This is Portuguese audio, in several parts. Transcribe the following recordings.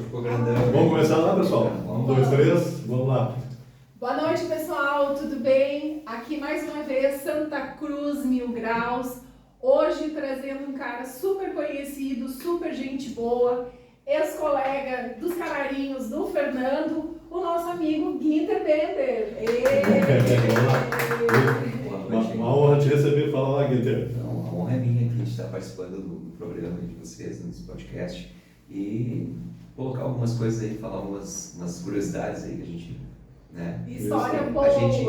ficou grandão. Vamos começar lá, pessoal? 1, 2, 3, vamos lá. Boa noite, pessoal, tudo bem? Aqui mais uma vez, Santa Cruz, 1000 graus. Hoje trazendo um cara super conhecido, super gente boa, ex-colega dos Canarinhos, do Fernando, o nosso amigo Guinter Bender. Uma honra te receber. Fala lá, Guinter. Então, a honra é minha aqui de estar participando do programa de vocês, nesse podcast, e colocar algumas coisas aí, falar umas curiosidades aí que a gente, né? História boa. A gente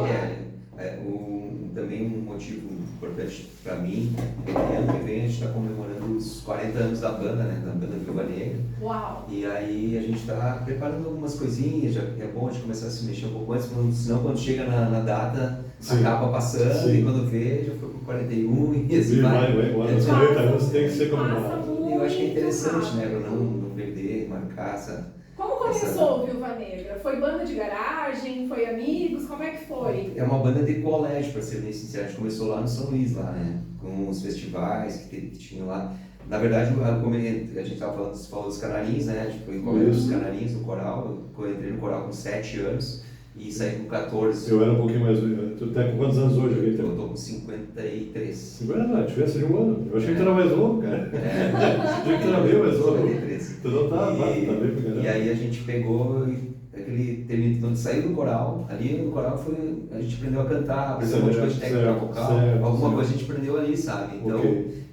também um motivo importante para mim é que ano que vem a gente está comemorando os 40 anos da banda, né? Da banda Viúva Negra. Uau! E aí a gente está preparando algumas coisinhas, já é bom a gente começar a se mexer um pouco antes, senão quando chega na data, Sim. acaba passando. Sim. E quando vê, já foi pro 41 e assim vai. Agora os 40 anos tem que ser comemorado. Eu acho que é interessante, né? Para não perder, marcar essa... Como começou o Viúva Negra? Foi banda de garagem? Foi amigos? Como é que foi? É uma banda de colégio, para ser bem sincero. A gente começou lá no São Luís, lá, né? Com os festivais que tinham lá. Na verdade, como a gente estava falando, você falou dos Canarinhos, né? A gente foi em colégio dos Canarinhos, no coral. Eu entrei no coral com 7 anos e saí com 14. Eu era um pouquinho mais velho. Tu tá com quantos anos hoje, Guinter? Eu tô com 53. 50? Não, diferença de um ano. Eu achei que tu era mais novo, cara. Achei que tu era bem mais novo. 53. Tu não tá bem pra caramba. E aí a gente pegou aquele termino, quando saiu do coral, ali no coral a gente aprendeu a cantar, aprendeu um monte de coisa de técnica vocal, alguma coisa a gente aprendeu ali, sabe? Então,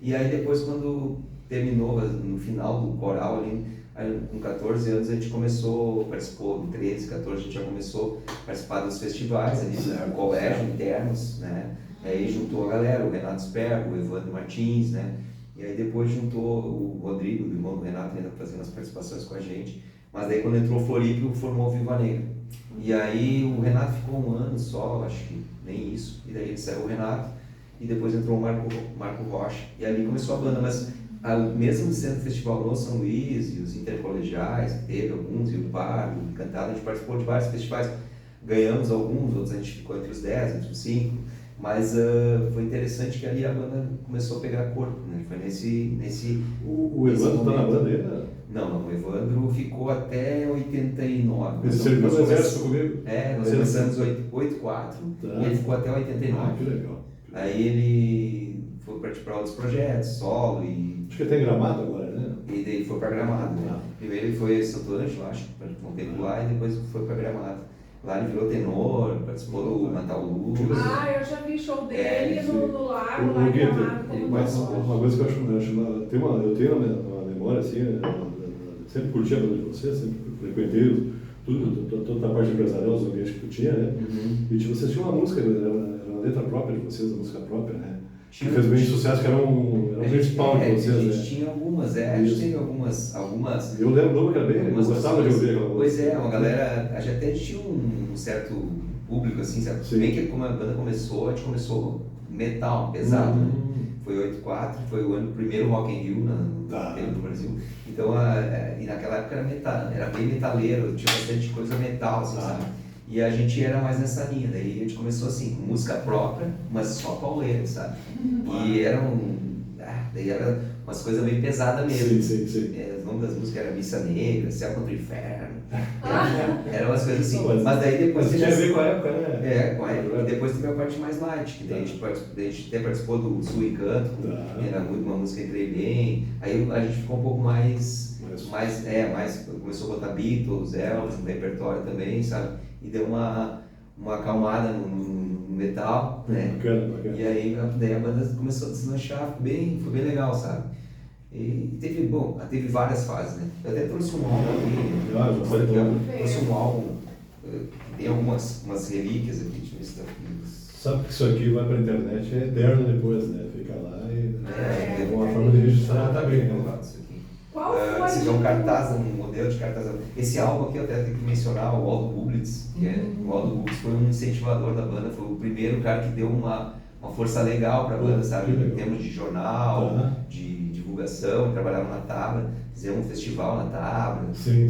e aí depois quando terminou, no final do coral ali, aí, com 14 anos a gente participou, 13, 14, a gente já começou a participar dos festivais ali, no colégio, internos, né? Aí juntou a galera, o Renato Spergo, o Evandro Martins, né? E aí depois juntou o Rodrigo, o irmão do Renato, ainda fazendo as participações com a gente. Mas daí quando entrou o Floripa, formou o Viúva Negra. E aí o Renato ficou um ano só, acho que nem isso. E daí saiu o Renato e depois entrou o Marco Rocha. E ali começou a banda, mas mesmo sendo festival no São Luís e os intercolegiais, que teve alguns, e o Bar, o Encantado, a gente participou de vários festivais. Ganhamos alguns, outros a gente ficou entre os 10, entre os 5. Mas foi interessante que ali a banda começou a pegar corpo, né? Foi nesse O Evandro tá na banda ainda? Não, o Evandro ficou até 89. Ele serviu no exército comigo? Nós começamos em 84 e ele ficou até 89. Ah, que legal. Aí ele foi para outros projetos, solo e... Acho que ele tem Gramado agora, né? E daí foi para Gramado, né? Primeiro ele foi em Santo Ângelo, acho, um tempo lá, e depois foi para Gramado. Lá ele virou tenor, participou do Natal Luz. Eu já vi show dele no Lago, lá O em Guinter, Gramado. uma coisa que eu acho, eu tenho uma memória assim, sempre curti a banda de vocês, sempre frequentei toda a parte empresarial, os ambientes que tu tinha, né? E vocês tinham uma música, era uma letra própria de vocês, uma música própria, né? Que fez bem sucesso, que era um principal de vocês, né? A gente tinha algumas, a gente teve algumas. Eu lembro que era bem, eu gostava de ouvir aquela música. Pois é, uma galera, a gente até tinha um certo público, assim, certo? Bem que como a banda começou, a gente começou metal, pesado, né? Foi 84, foi o primeiro Rock in Rio no Brasil. Então, e naquela época era bem metaleiro, tinha bastante coisa metal, assim, sabe? E a gente era mais nessa linha, daí a gente começou assim, com música própria, mas só pauleira, sabe? E daí era umas coisas bem pesadas mesmo. Sim. O nome das músicas era Missa Negra, Céu contra o Inferno. Era umas coisas assim, mas daí depois... Tinha a ver com a época, né? Com a época. E depois teve a parte mais light, que daí a gente até participou do Sul Encanto, era muito uma música Entrei Bem. Aí a gente ficou um pouco mais começou a botar Beatles, Elvis no repertório também, sabe? E deu uma acalmada no metal, né? Bacana. E aí daí a banda começou a deslanchar, foi bem legal, sabe? E teve várias fases, né? Eu até trouxe um álbum aqui, trouxe um álbum, tem umas relíquias aqui, deixa eu ver se tá aqui. Sabe que isso aqui vai pra internet, é eterno depois, né? Fica lá e é uma forma de registrar também, né? Qual foi? Você vê um cartaz, um modelo de cartaz. Esse álbum aqui eu até tenho que mencionar, o Aldo Bublitz, o Aldo Bublitz foi um incentivador da banda, foi o primeiro cara que deu uma força legal pra banda, sabe? Em termos de jornal, de divulgação, trabalhava na Tabra, fizemos um festival na Tabra. Sim.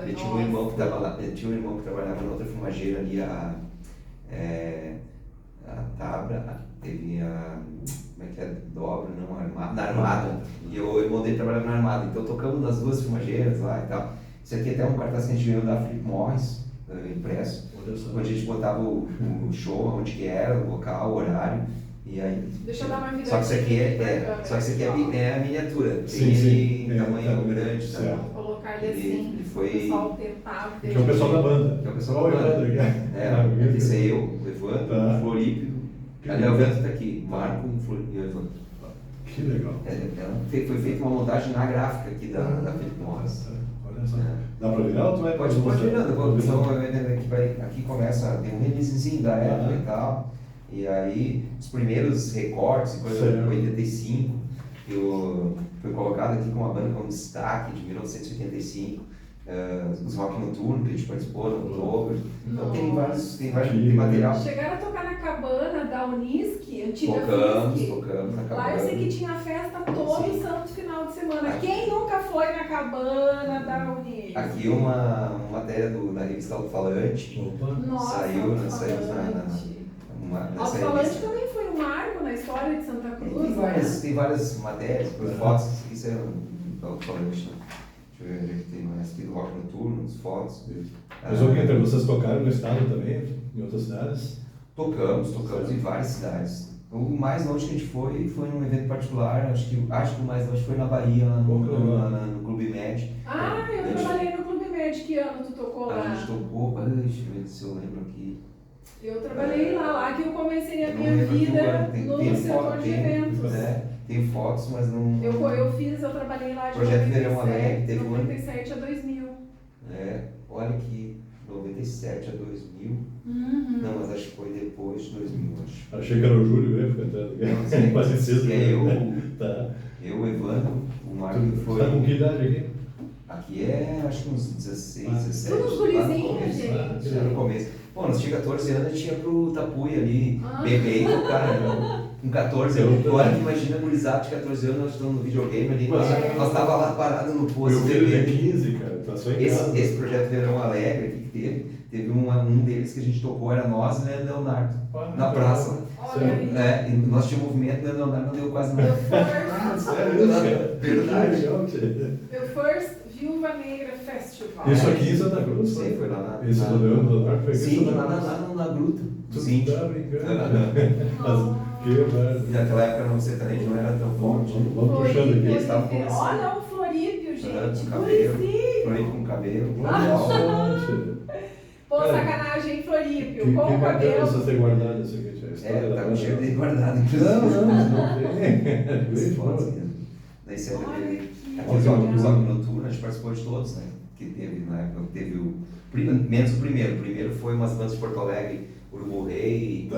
Ele tinha um irmão que estava lá, ele tinha um irmão que trabalhava na outra fumageira ali, a Tabra, teve como é que é? Dobra, não, na Armada. E o irmão dele trabalhava na Armada, então tocamos nas duas filmageiras lá e tal. Isso aqui até um cartaz que a gente ganhou da Philip Morris, impresso, onde a gente botava o show, onde que era, o local, o horário. E aí, Deixa eu dar uma só que isso aqui é a miniatura, tem tamanho grande, tá? Vou colocar ele assim, ele foi... o pessoal tentar ver. Que é o pessoal da banda. Que é o pessoal da banda. Esse é eu, o Evandro, o Florípio. Ali o Evandro tá aqui, Marco e o Evandro. Que legal. Foi feita uma montagem na gráfica aqui da Philip Morris. Olha só. Dá pra virar ou tu vai? Pode ir olhando, aqui começa, tem um releasezinho da época e tal. E aí, os primeiros recortes, coisa de 85, foi colocado aqui com uma banda como destaque de 1985, os Rock Noturno, que a gente participou no Oktober. Então tem vários material. Chegaram a tocar na cabana da Unisc, antiga Tocamos na cabana. Lá eu sei que tinha festa todo santo final de semana. Quem nunca foi na cabana da Unisc? Aqui uma matéria na revista Alto-Falante. Nossa, saiu Alto-Falante também foi um marco na história de Santa Cruz. Tem várias matérias, fotos, isso é Alto-Falante, né? Deixa eu ver onde é que tem mais aqui do Rock Noturno, as fotos. Mas o que entre vocês tocaram no estado também, em outras cidades? Tocamos em várias cidades. O mais longe que a gente foi num evento particular, acho que o mais longe foi na Bahia, no Clube Med. Eu trabalhei no Clube Med, que ano tu tocou lá? A gente tocou, deixa eu ver se eu lembro aqui. Eu trabalhei lá que eu comecei a minha vida no setor de eventos. Tem fotos, mas não... Eu trabalhei lá de Projeto Verão Alegre, teve 97 a 2000. Olha aqui, 97 a 2000. Não, mas acho que foi depois de 2000, acho. Achei que era o Júlio mesmo cantando. Quase cedo. Eu, o Evandro, o Marco foi... Você tá com que idade aqui? Aqui acho que uns 16, 17. Todos gurizinhos, gente. No começo. Bom, nós tínhamos 14 anos, a gente ia pro Tapuia ali, beber e tocar, né? Com 14 anos. Agora que imagina, gurizada de 14 anos, nós estamos no videogame ali, nós tava lá parado no posto. Meu filho tem 15, cara, tá só em casa. Esse projeto Verão Alegre aqui que teve um deles que a gente tocou, era nós e o Leonardo, na praça. E nós tínhamos movimento, o Leonardo não deu quase nada. Verdade. Meu first Viúva Negra Festival. Isso aqui em Santa Cruz? Sim, foi lá na... Esse do Leonardo foi aqui em Santa Cruz? Sim, lá na gruta. Sim. Tá brincando. Que merda. Naquela época não sertanejo não era tão forte. Vamos puxando aqui. Eles estavam começando. Olha o Florípio, gente. Com cabelo. Florípio com cabelo. Pô, sacanagem, hein, Florípio? Com que o cabelo. você ter guardado isso aqui? Tá com cheiro de guardado. Não tem. Daí você aqui os Jogos Noturnos, a gente participou de todos, né? Que teve, na época, menos o primeiro. O primeiro foi umas bandas de Porto Alegre, Urubu Rei,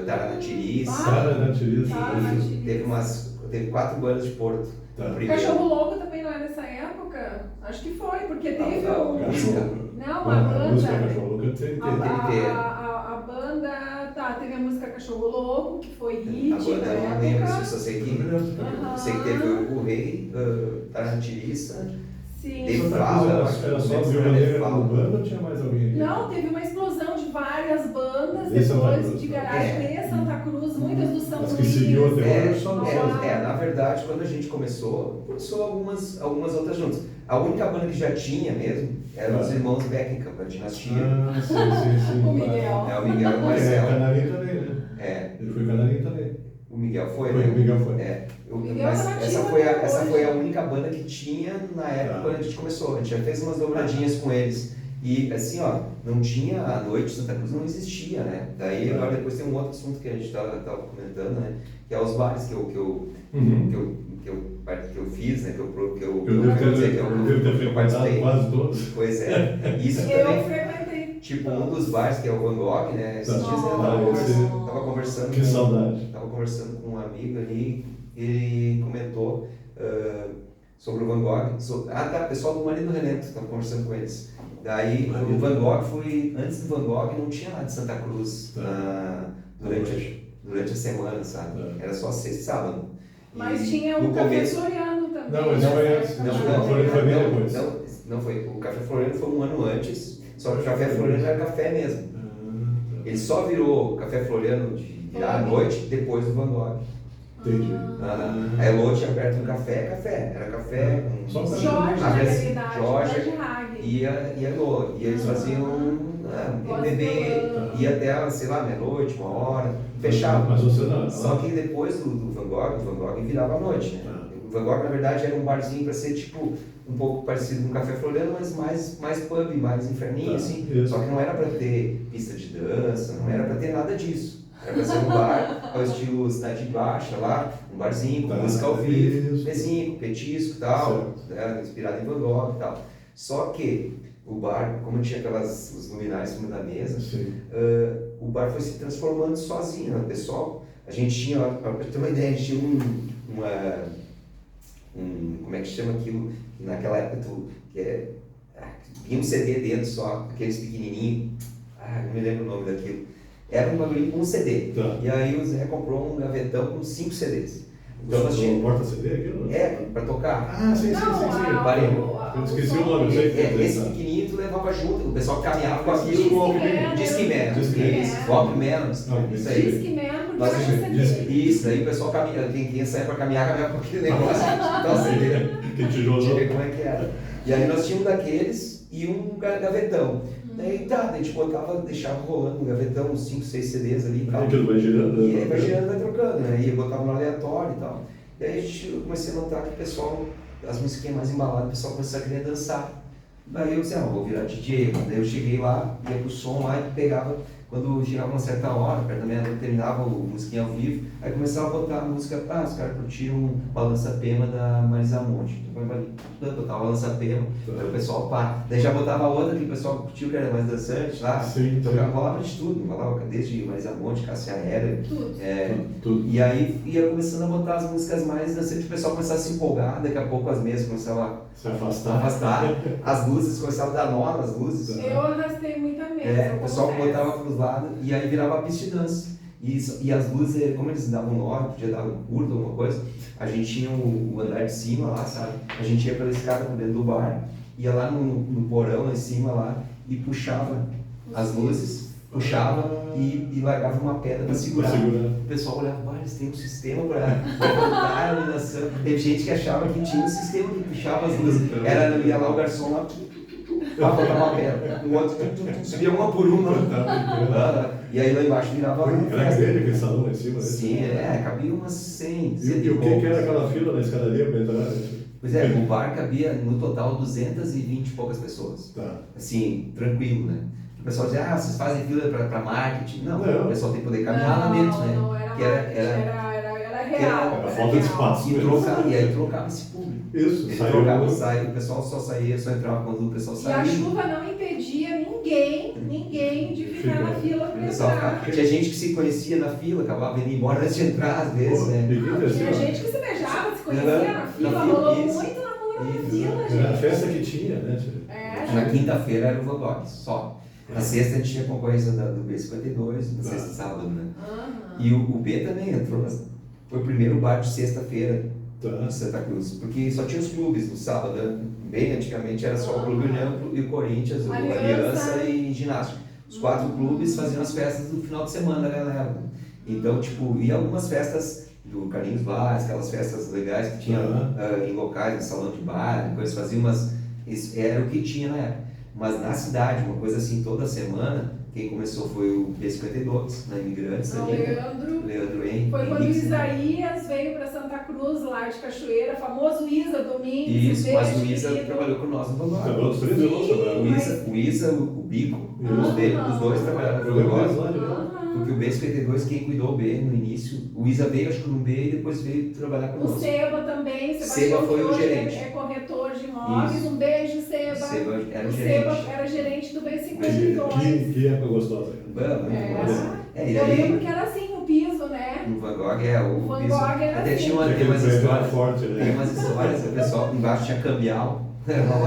Taranatiriz. Teve 4 bandas de Porto. Cachorro Louco também não é dessa época? Acho que foi, porque teve a banda. A música Cachorro Louco teve. A banda, teve a música Cachorro Louco, que foi hit. A banda eu não lembro, só sei que teve o Urubu Rei, Taranatiriz. Sim. Teve Fala, era só Viúva Negra na banda ou tinha mais alguém aqui? Não, teve uma explosão de várias bandas depois de garagem de Santa Cruz, muitas do São Luís. Mas que seguiu até hoje só na verdade, quando a gente começou algumas outras juntas. A única banda que já tinha mesmo eram os irmãos Beckenkamp, a dinastia. Sim. O Miguel. O Miguel e o Marcelo. Canarinho também, né? Ele foi Canarinho também. O Miguel foi, né? O Miguel foi. Mas essa foi a única banda que tinha na época quando a gente começou. A gente já fez umas dobradinhas com eles. E assim, não tinha a noite, Santa Cruz não existia, né? Daí agora depois tem um outro assunto que a gente tava comentando, né? Que é os bares que eu fiz, né? Que eu participei. Quase todos. Pois é. Isso eu frequentei. Tipo, um dos bares que é o Van Gogh, né? Esses dias eu tava conversando. Que saudade. Tava conversando com um amigo ali e ele comentou sobre o Van Gogh. Pessoal do Marido Relento, tava conversando com eles. Daí o Van Gogh foi. Antes do Van Gogh não tinha nada de Santa Cruz durante a semana, sabe? Era só sexta e sábado. Mas tinha o Café Floriano também. Não, mas foi antes. Foi bem depois. Não foi. O Café Floriano foi um ano antes, só que o Café Floriano era café mesmo. Ele só virou Café Floriano de virar à noite depois do Van Gogh. Entendi. A Elô tinha aberto um café, era café com... Só pra Jorge, na realidade, Jorge Hag. e a Elô. E eles faziam MPB, ia até, sei lá, meia-noite, 1h, fechava. Mas você não. Só que depois do Van Gogh virava à noite, né? O Van Gogh, na verdade, era um barzinho para ser tipo um pouco parecido com um Café Floriano, mas mais pub, mais inferninho, assim. Só que não era para ter pista de dança, não era para ter nada disso. Era para ser um bar ao estilo Cidade Baixa lá, um barzinho com música ao vivo, mesinho, com petisco e tal, né, inspirado em Van Gogh e tal. Só que o bar, como tinha os luminários em cima da mesa, o bar foi se transformando sozinho, né? Pessoal, a gente tinha, para ter uma ideia, a gente tinha como é que chama aquilo, naquela época vinha um CD dentro só, aqueles pequenininhos, não me lembro o nome daquilo. Era um bagulho com um CD. E aí o Zé comprou um gavetão com 5 CDs. Então nós tínhamos porta-CD aquilo? Para tocar. Sim. Eu esqueci o nome, esse pequenininho tu levava junto, o pessoal caminhava com aquilo. Discman. Walkman. Isso aí. Discman, porque isso, aí o pessoal caminhava, quem ia sair para caminhava com aquele negócio. Então assim, que tijolão. Deixa eu ver como é que era. E aí nós tínhamos daqueles e um gavetão. Daí a gente deixava rolando no gavetão uns 5, 6 CDs ali e tal. Aquilo vai girando, né? E aí vai girando, vai trocando, né? E eu botava no aleatório e tal. E aí eu comecei a notar que o pessoal, as musiquinhas mais embaladas, o pessoal começou a querer dançar. Daí eu disse, vou virar DJ. Daí eu cheguei lá, ia pro som lá e pegava, quando chegava uma certa hora, perto da meia-noite, terminava o musiquinha ao vivo, aí começava a botar a música, os caras curtiram Balança-Pema da Marisa Monte. Então, botava Balança-Pema, aí o pessoal daí já botava outra que o pessoal curtiu, que era mais dançante lá, rolava de tudo, rolava desde Marisa Monte, Cássia Eller, tudo. E aí ia começando a botar as músicas mais dançantes, o pessoal começava a se empolgar, daqui a pouco as mesas começavam a se afastar, as luzes começavam a dar nó nas luzes. Eu arrastei muita mesa. O pessoal botava para os lados e aí virava a pista de dança. E as luzes, como eles davam nó, podia dar um curto, alguma coisa, a gente tinha o andar de cima lá, sabe? A gente ia pela escada por dentro do bar, ia lá no porão lá em cima lá e puxava as luzes, e largava uma pedra para segurar. O pessoal olhava, eles têm um sistema para botar a iluminação. Teve gente que achava que tinha um sistema que puxava as luzes. Ia lá o garçom lá, para botar uma pedra. O outro subia uma por uma. E aí lá embaixo virava uma. Era grande aquele salão lá em cima? Sim, cabia umas 100. E o que era aquela fila na escadaria para entrar? Pois é, o bar cabia no total 220 e poucas pessoas. Assim, tranquilo, né? O pessoal dizia, vocês fazem fila para marketing. Não, o pessoal tem que poder caminhar lá dentro, né? Não era marketing, era real. Era falta de espaço. E aí trocava esse público. Isso, ele trocava, o pessoal só entrava quando o pessoal saía. E a chuva não impedia ninguém de ficar na fila para entrar. Tinha gente que se conhecia na fila, acabava indo embora antes de entrar, às vezes, né? Tinha gente que se beijava, se conhecia na fila, rolou muito namoro na fila, gente. Era a festa que tinha, né? Na quinta-feira era o Van Gogh, só. Na sexta a gente tinha concorrência do B52, na sexta e sábado, né? E o B também entrou, foi o primeiro bar de sexta-feira em Santa Cruz, porque só tinha os clubes no sábado, né? Bem antigamente era só o Clube União e o Corinthians, o Aliança e Ginástica. Os 4 clubes faziam as festas do final de semana, galera. Então, e algumas festas do Carlinhos Vaz, aquelas festas legais que tinha em locais, em salão de bar, depois faziam isso era o que tinha na época. Mas na cidade, uma coisa assim, toda semana, quem começou foi o B52, na Imigrantes ali. Leandro Henrique. Foi quando o Isaías veio para Santa Cruz, lá de Cachoeira, famoso Isa Domingues. Isso, mas o Isa trabalhou com nós no Van Gogh. O Isa, o Bico, os dois trabalharam no Van Gogh. Porque o B52, quem cuidou o B no início, o Isa veio acho que no B e depois veio trabalhar com nós. O Seba também, Seba foi o gerente. É corretor de imóveis. Isso. Um beijo, Seba. Seba era o Seba era gerente do B52. Que época gostosa. Eu lembro que era assim o piso, né? No Van Gogh o Van Gogh era até assim. Tinha umas histórias forte, né? Tem umas histórias, o pessoal embaixo tinha cambial.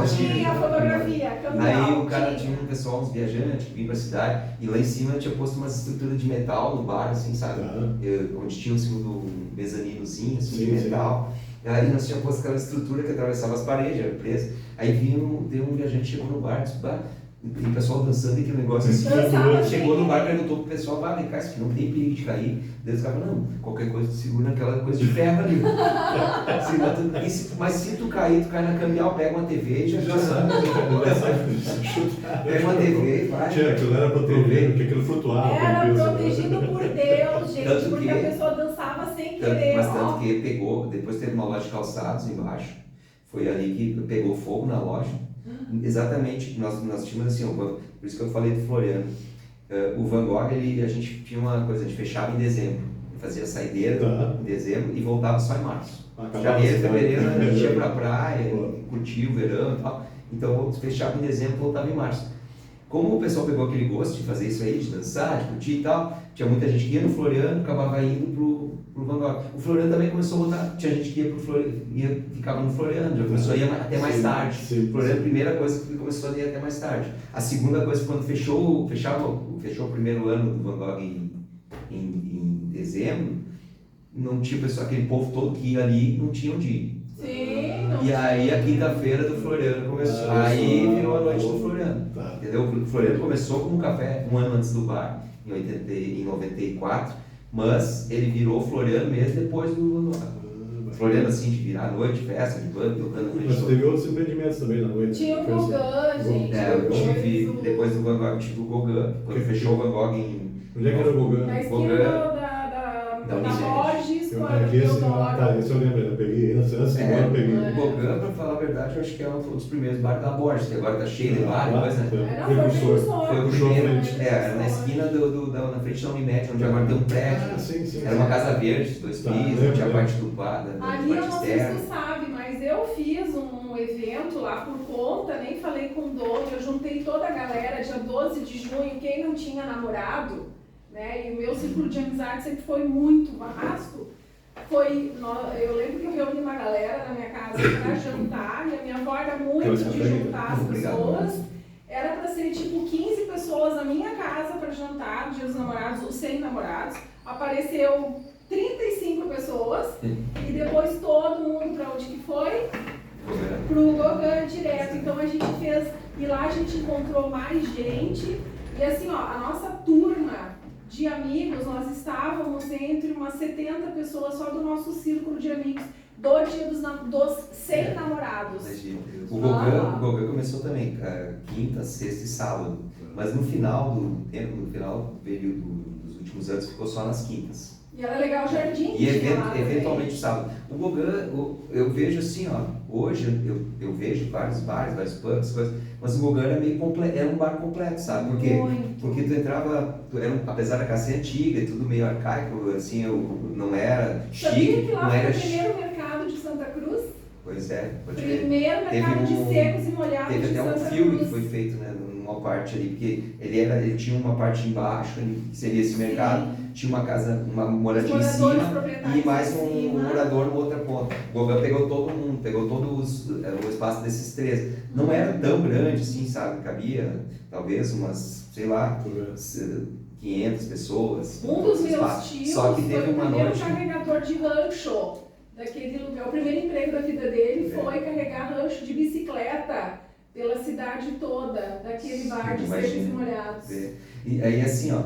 Sim, a fotografia, cambial. Aí o cara tinha um pessoal, uns viajantes que vinham pra cidade, e lá em cima tinha posto umas estruturas de metal no bar, assim, sabe? Onde tinha um segundo mezaninozinho, assim, de metal. Aí nós tínhamos posto aquela estrutura que atravessava as paredes, era presa. Aí deu um viajante, chegou no bar e disse, tem pessoal dançando aquele negócio assim. Chegou no bar e perguntou pro pessoal, vem cá, isso aqui não tem perigo de cair. Daí os caras falaram, não, qualquer coisa tu segura naquela coisa de ferro ali. Mas se tu cair, tu cai na cambial, pega uma TV e já sabe. Pega uma TV e vai. Aquilo era protegido, porque aquilo flutuava. Era protegido por Deus, gente, tanto porque a pessoa dançava sem querer. Mas tanto que pegou, depois teve uma loja de calçados embaixo, foi ali que pegou fogo na loja. Exatamente, nós tínhamos assim, por isso que eu falei do Floriano. O Van Gogh, a gente tinha uma coisa, a gente fechava em dezembro, fazia saideira em dezembro e voltava só em março. Janeiro, fevereiro, a gente ia pra praia, curtia o verão e tal, então fechava em dezembro e voltava em março. Como o pessoal pegou aquele gosto de fazer isso aí, de dançar, de curtir e tal, tinha muita gente que ia no Floriano, acabava indo pro Van Gogh. O Floriano também começou a voltar, tinha gente que ia pro Floriano, ficava no Floriano, já começou a ir até mais tarde. O Floriano, a primeira coisa que começou a ir até mais tarde. A segunda coisa, quando fechou o primeiro ano do Van Gogh em dezembro, não tinha aquele povo todo que ia ali, não tinha onde ir. E aí a quinta-feira do Floriano começou, aí virou a noite do Floriano, entendeu? O Floriano começou com um café um ano antes do bar, em 94, mas ele virou Floriano mesmo depois do Floriano, assim, de virar a noite, festa, de banda, tocando no Mas teve outros empreendimentos também na noite. Tinha o Gauguin, gente. Eu tive, depois do Van Gogh, eu tive o Gauguin, quando fechou o Van Gogh em... Onde é que era o Gauguin? Na esquina da Borges, com a Deodoro. Esse eu lembro, eu peguei antes de embora, eu peguei. O Gauguin, pra falar a verdade, eu acho que é um dos primeiros bares da Borges, que agora tá cheio de bar, coisa, né? Foi o primeiro, era na esquina na frente da Unimed, onde agora tem um prédio. Era uma casa verde, 2 pisos, tinha a parte do bar, da ali eu parte não sei se externa. tu sabe, mas eu fiz um evento lá por conta, nem falei com o dono, eu juntei toda a galera, dia 12 de junho, quem não tinha namorado, né, e o meu círculo de amizade sempre foi muito vasto, eu lembro que eu reuni uma galera na minha casa para jantar, e a minha avó era muito de juntar as pessoas, era para ser tipo 15 pessoas na minha casa para jantar, dia dos namorados ou sem namorados, apareceu 35 pessoas, e depois todo mundo para onde que foi? Pro Gauguin direto. Então a gente fez, e lá a gente encontrou mais gente, e assim, ó, a nossa turma de amigos, nós estávamos entre umas 70 pessoas só do nosso círculo de amigos do dia dos 100 namorados. O Gauguin começou também quinta, sexta e sábado, mas no final do período dos últimos anos ficou só nas quintas. E era legal o jardim. E eventualmente o sábado. O Gauguin, eu vejo assim, ó, hoje eu vejo vários bares, vários pubs, coisas, mas o Gauguin era meio completo, era um bar completo, sabe? Porque tu entrava, apesar da casa ser antiga, tudo meio arcaico, assim, não era chique. Sabia que lá não foi era o primeiro mercado de Santa Cruz? Pois é, pode ver. Primeiro mercado de secos e molhados de Santa Cruz. Teve até um filme que foi feito, né, numa parte ali, porque ele tinha uma parte embaixo, ali, que seria esse mercado, tinha uma casa, uma moradia em cima e mais um morador no outra ponta. O Gauguin pegou todo mundo, pegou todo o espaço desses três. Não era tão grande assim, sabe? Cabia talvez umas, sei lá, 500 pessoas. Um dos meus tios Só que teve foi o uma primeiro noite... carregador de rancho daquele lugar. O primeiro emprego da vida dele foi carregar rancho de bicicleta pela cidade toda, daquele bar de secos e molhados. E aí assim, ó,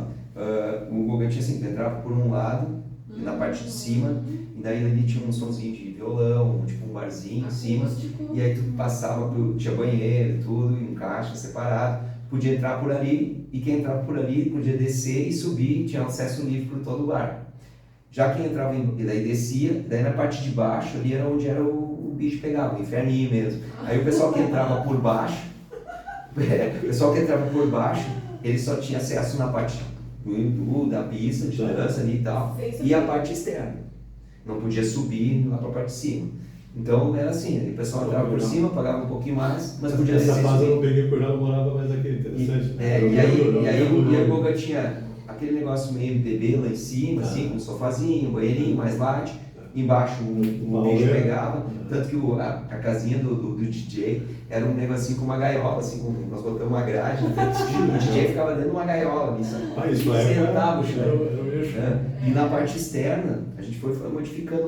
o Gauguin tinha assim, tu entrava por um lado, na parte de cima, e daí ali tinha um sonzinho de violão, tipo um barzinho em cima, e aí tu passava, tinha banheiro, tudo, em um caixa separado, podia entrar por ali, e quem entrava por ali podia descer e subir, tinha acesso livre por todo o bar. Já quem entrava, e daí descia, daí na parte de baixo ali era onde era o bicho pegava, o inferninho mesmo. Aí o pessoal que entrava por baixo, ele só tinha acesso na parte da pista de dança ali e tal, e a parte externa. Não podia subir lá para a parte de cima. Então era assim, o pessoal entrava por cima, pagava um pouquinho mais, mas podia descer. Essa fase eu não peguei por lá, não morava mais aqui, interessante. E aí o Gauguin tinha aquele negócio meio MPB lá em cima, assim, com um sofazinho, um banheirinho mais light, embaixo o bicho pegava, tanto que a casinha do DJ era um negocinho com uma gaiola, assim, nós botamos uma grade, o DJ ficava dentro de uma gaiola ali, sabe? Sentava o chão. E na parte externa, a gente foi modificando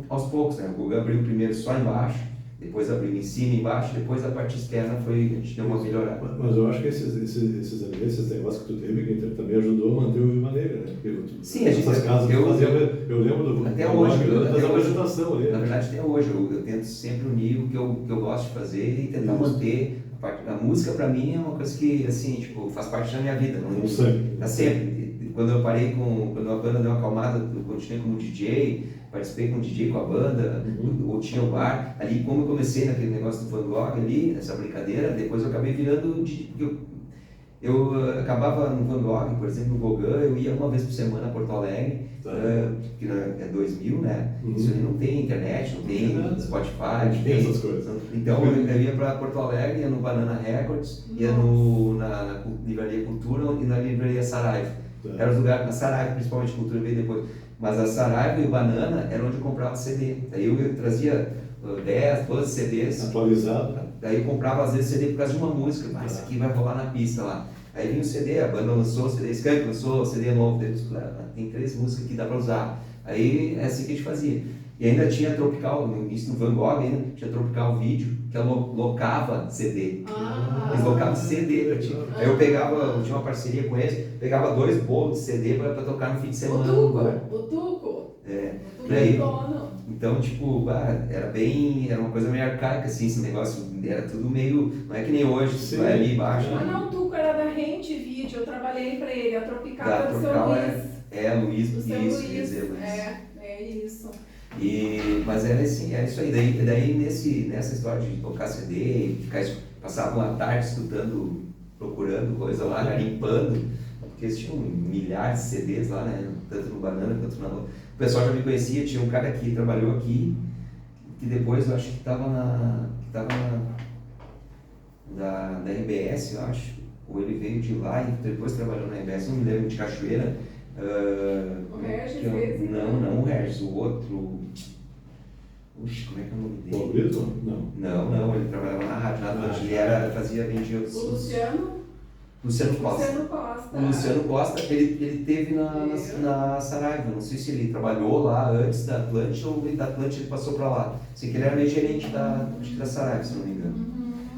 aos poucos, né? O Gauguin abriu primeiro só embaixo, depois abriu em cima e embaixo, depois a parte externa a gente deu uma melhorada. Mas eu acho que esses negócios que tu teve que também ajudou a manter o Viva Negra, né? Porque sim, a gente essas casas eu lembro até hoje, da apresentação ali. Na verdade, até hoje, eu tento sempre unir o que eu gosto de fazer e tentar manter a música. Para mim é uma coisa que, assim, tipo, faz parte da minha vida. Não sempre. Tá sempre. Quando eu parei quando a banda deu uma acalmada, eu continuei como DJ, participei como DJ com a banda, ou tinha o bar. Ali, como eu comecei naquele negócio do Van Gogh ali, nessa brincadeira, depois eu acabei virando eu acabava no Van Gogh, por exemplo, no Gauguin, eu ia uma vez por semana a Porto Alegre, que é 2000, né? Isso ali não tem internet, não tem Spotify, não tem essas coisas. Então eu ia para Porto Alegre, ia no Banana Records, ia na Livraria Cultura e na Livraria Saraiva. Era os lugares, na Saraiva principalmente, Cultura veio depois. Mas a Saraiva e o Banana era onde eu comprava CD. Daí eu trazia 10, 12 CDs. Atualizado. Daí eu comprava às vezes CD por causa de uma música. Mas isso aqui vai rolar na pista lá. Aí vinha o CD, a banda lançou o CD, Skank lançou o CD novo. Tem 3 músicas que dá pra usar. Aí é assim que a gente fazia. E ainda tinha Tropical, no início do Van Gogh ainda, tinha Tropical Vídeo, que ela locava CD. Eles locavam CD pra ti. Aí eu tinha uma parceria com eles, pegava 2 bolos de CD pra tocar no fim de semana. O Tuco. Daí, então, tipo, era uma coisa meio arcaica, assim, esse negócio, era tudo meio, não é que nem hoje, você vai ali embaixo. Não, o Tuco era da Rente Vídeo, eu trabalhei pra ele, a Tropical era do seu Luiz. Luiz, isso. É isso. Mas era assim, era isso aí. Daí nessa história de tocar CD, passava uma tarde escutando, procurando coisa lá, limpando, porque eles tinham milhares de CDs lá, né? Tanto no Banana quanto na outra. O pessoal já me conhecia, tinha um cara que trabalhou aqui, que depois eu acho que estava da RBS, eu acho, ou ele veio de lá e depois trabalhou na RBS, não me lembro, de Cachoeira. O Regis? Não o Regis, o outro. Puxa, como é que é o nome dele? O Brito? Não, ele trabalhava na rádio, na Atlântica, vendia outros. O Luciano Costa. O Luciano Costa, ele teve na Saraiva, não sei se ele trabalhou lá antes da Atlântica ou da Atlântica ele passou para lá. Sei que ele era meio gerente da Saraiva, se não me engano,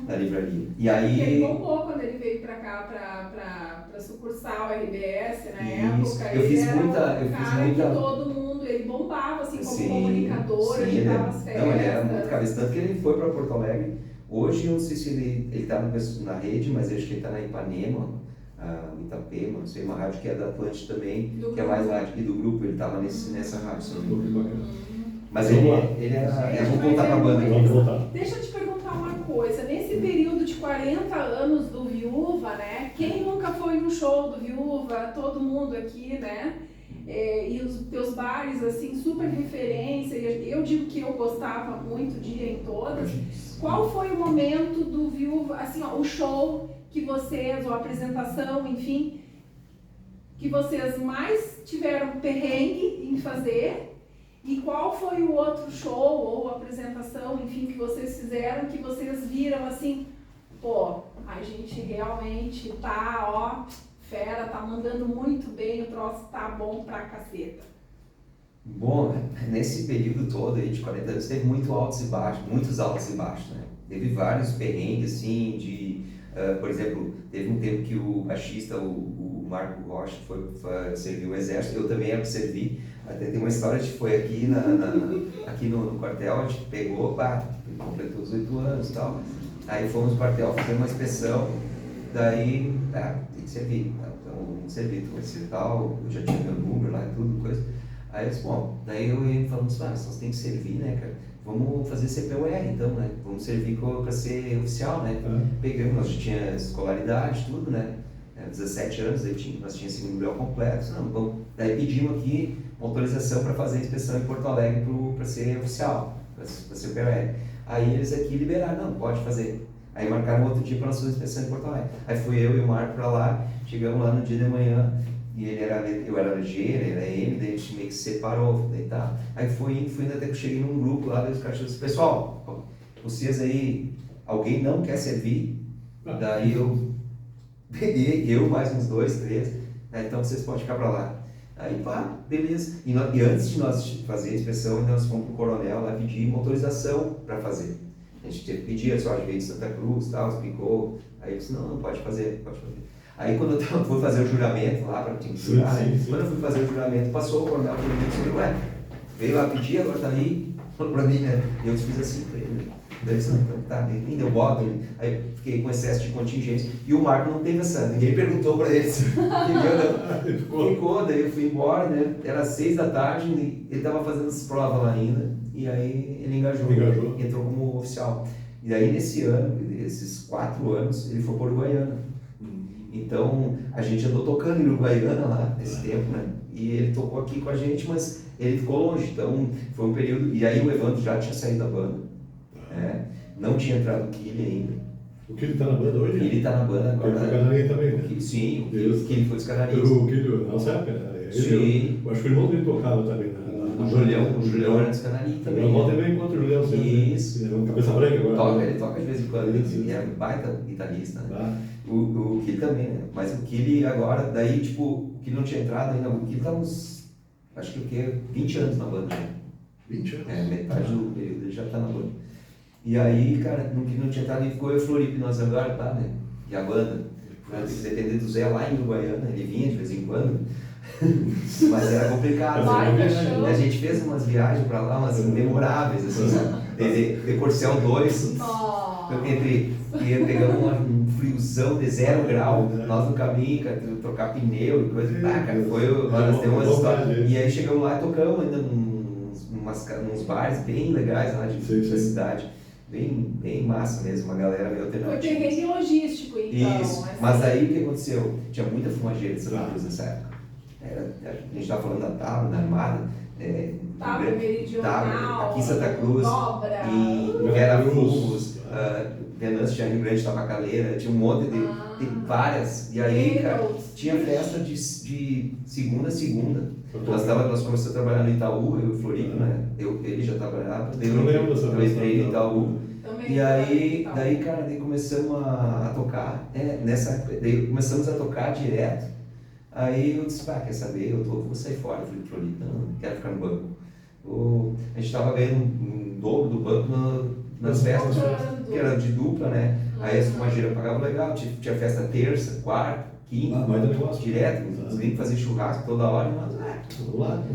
da livraria. E aí... Ele bombou quando ele veio para cá, para sucursal RBS, na época. Eu fiz muita... Que todo mundo, ele bombava assim como comunicador, agitava as festas. Não, ele era muito cabeça, tanto que ele foi para Porto Alegre. Hoje eu não sei se ele está na rede, mas eu acho que ele está na Ipanema, Itapema, não sei, uma rádio que é da Atlântica também, que é mais lá aqui do grupo, ele estava nessa rádio. Mas ele era... Vamos voltar para a banda. Vamos voltar. Deixa eu te perguntar uma coisa, nesse período de 40 anos do Viúva, né, quem nunca foi no show do Viúva, todo mundo aqui, né, e os teus bares, assim, super referência, eu digo que eu gostava muito de ir em todas. Qual foi o momento do Viúva, assim, o show que vocês, ou a apresentação, enfim, que vocês mais tiveram perrengue em fazer? E qual foi o outro show ou apresentação, enfim, que vocês fizeram, que vocês viram assim, pô, a gente realmente tá, fera, tá mandando muito bem, o troço tá bom pra caceta. Bom, nesse período todo aí de 40 anos teve muitos altos e baixos, né? Teve vários perrengues, assim, por exemplo, teve um tempo que o baixista, o Marco Rocha, serviu o exército, eu também servi. Até tem uma história que foi aqui, aqui no quartel, a gente pegou, completou 18 anos e tal. Aí fomos no quartel fazer uma inspeção, daí, tem que servir, então vamos servir, tu vai ser tal, eu já tinha meu número lá e tudo, coisa. Aí eles, daí eu ia falando, nós tem que servir, né, cara? Vamos fazer CPUR então, né? Vamos servir para ser oficial, né? Pegamos, nós já tinha escolaridade, tudo, né? 17 anos, nós tínhamos segundo grau completo, daí pedimos aqui uma autorização para fazer a inspeção em Porto Alegre para ser oficial, para ser CPUR. Aí eles aqui liberaram, não, pode fazer. Aí marcaram outro dia para nós fazer a inspeção em Porto Alegre. Aí fui eu e o Marco para lá, chegamos lá no dia de manhã, e eu era ligeiro, ele era M, daí a gente meio que se separou, daí tá. Aí fui indo até que eu cheguei num grupo lá, daí os caras disseram, pessoal, vocês aí, alguém não quer servir? Daí eu peguei, mais uns 2, 3, então vocês podem ficar pra lá. Aí beleza. E antes de nós fazer a inspeção, nós fomos pro coronel lá pedir uma autorização para fazer. A gente teve que pedir, só veio de Santa Cruz, tal, explicou. Aí eu disse, não, pode fazer. Aí quando eu fui fazer o juramento lá, para te jurar, né? Quando eu fui fazer o juramento, passou o coronel por mim e disse, ué, veio lá pedir, agora tá ali, falou pra mim, né? E eu fiz assim pra ele. Daí eu disse, não, tá, nem deu bota. Aí fiquei com excesso de contingência. E o Marco não teve essa, ninguém perguntou pra ele se ficou, daí eu fui embora, né? Era 6 da tarde, ele tava fazendo as provas lá ainda, e aí ele engajou. Entrou como oficial. E daí nesse ano, esses 4 anos, ele foi para Uruguaiana. Então, a gente andou tocando em Uruguaiana lá, nesse tempo, né? E ele tocou aqui com a gente, mas ele ficou longe. Então, foi um período... E aí o Evandro já tinha saído da banda. Não tinha entrado o Kili ainda. O Kili tá na banda hoje? Ele tá na banda agora. Ele foi Canarinho também, né? Sim, o Kili foi dos Canarinhos. O Kili, nossa época, né? Sim. Eu acho que o irmão dele tocava também O Julião era dos Canarinhos também. O irmão também encontra o Julião sempre. Isso. Ele é cabeça branca agora. Ele toca de vez em quando. Ele é um baita guitarrista, né? O Kili também, né? Mas o Kili agora, daí, tipo, o Kili não tinha entrado ainda. O Kili tá uns, acho que o quê? 20 anos na banda, né? 20 anos? Metade do período ele já tá na banda. E aí, cara, no que não tinha entrado, ele ficou eu e o Floripe, nós agora, tá, né? E a banda, dependendo do Zé lá em Uruguaiana, ele vinha de vez em quando. Mas era complicado. A gente fez umas viagens pra lá, umas memoráveis, assim, sabe? De Corcel 2, pegamos um friozão de 0 grau, nós no caminho, trocar pneu e coisa. Cara, nós temos umas histórias. E aí chegamos lá e tocamos ainda uns bares bem legais lá da cidade. Bem massa mesmo, uma galera meio alternativa. Foi terreno logístico, então. Isso, mas aí o que aconteceu? Tinha muita fumageira de Santa Cruz nessa época. A gente estava falando da Tábua, da Armada, Tábua Meridional, aqui em Santa Cruz, Dobra, em Veracruz, Venâncio, Rio Grande, Tabacaleira, tinha um monte de várias. E aí, cara, tinha festa de segunda a segunda. Nós começamos a trabalhar no Itaú, eu e o Florico, né? Ele já trabalhava, eu entrei no Itaú. E aí, cara, começamos a tocar, nessa época, daí começamos a tocar direto. Aí eu disse, quer saber, eu vou sair fora. Eu falei, Florico, não quero ficar no banco. A gente estava ganhando um dobro do banco nas festas, que era de dupla, né? Aí as fumageira pagavam legal, tinha festa terça, quarta, quinta, direto, os gringos faziam churrasco toda hora, mas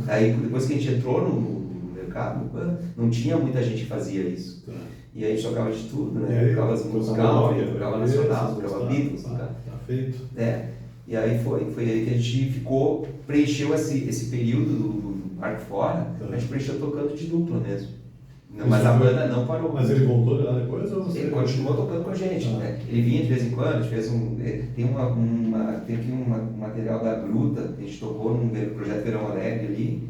aí depois que a gente entrou no mercado, não tinha muita gente que fazia isso. E aí a gente tocava de tudo, né? Tocava as musical, tocava nacional, tocava Beatles, tá feito. E aí foi aí que a gente preencheu esse período do Marco Fora, a gente preencheu tocando de dupla mesmo. Mas a banda não parou. Mas ele voltou de lá depois? Ou você... Ele continuou tocando com a gente, né? Ele vinha de vez em quando, a gente fez tem aqui um material da Gruta, a gente tocou num projeto Verão Alegre ali.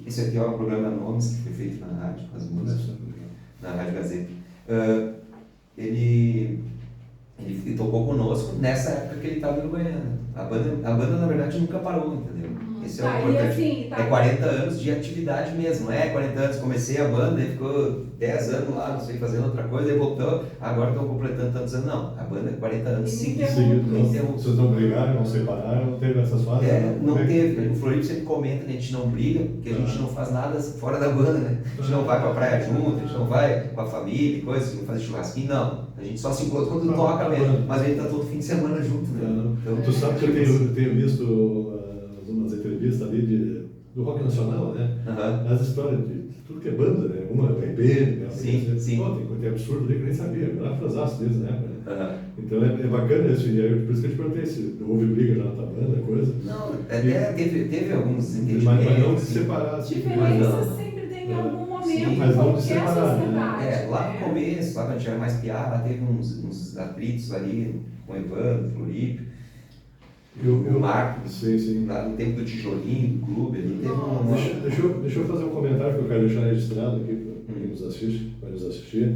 Esse aqui é o programa Nomes, que foi feito na rádio, com as músicas, na Rádio Gazeta. Ele tocou conosco nessa época que ele estava no Uruguaiana. A banda, na verdade, nunca parou, entendeu? Esse é o importante. É 40 anos de atividade mesmo, 40 anos. Comecei a banda, ele ficou 10 anos lá, não sei, fazendo outra coisa, aí voltou, agora estão completando tantos anos. Não, a banda é 40 anos seguidos. Vocês não brigaram, não separaram, não teve essas fases? Não teve. O Floripo sempre comenta que a gente não briga, porque a gente não faz nada fora da banda, né? A gente não vai pra praia junto, a gente não vai com a família, coisa, não faz churrasquinho, não. A gente só se encontra quando toca mesmo, mas a gente tá todo fim de semana junto, né? Então, tu sabe que eu tenho visto umas entrevistas ali do rock nacional, né? As histórias de tudo que é banda, né? Uma é band, né? Sim. Pô, tem absurdo ali que eu nem sabia, eu era frasaço deles na época, né? Então é bacana isso, e por isso que eu te perguntei se houve briga já na tua banda, coisa. Não, até teve alguns entendimentos. Mas não de separar. Diferença sempre tem em algum momento, mas não de qualquer separar, sociedade. Lá no começo, lá quando tinha mais piada, lá teve uns atritos ali com o Evandro, o Floripe. O Marco, sim. Lá no tempo do tijolinho, do clube, ali teve Deixa eu fazer um comentário que eu quero deixar registrado aqui para quem nos assiste, vai nos assistir,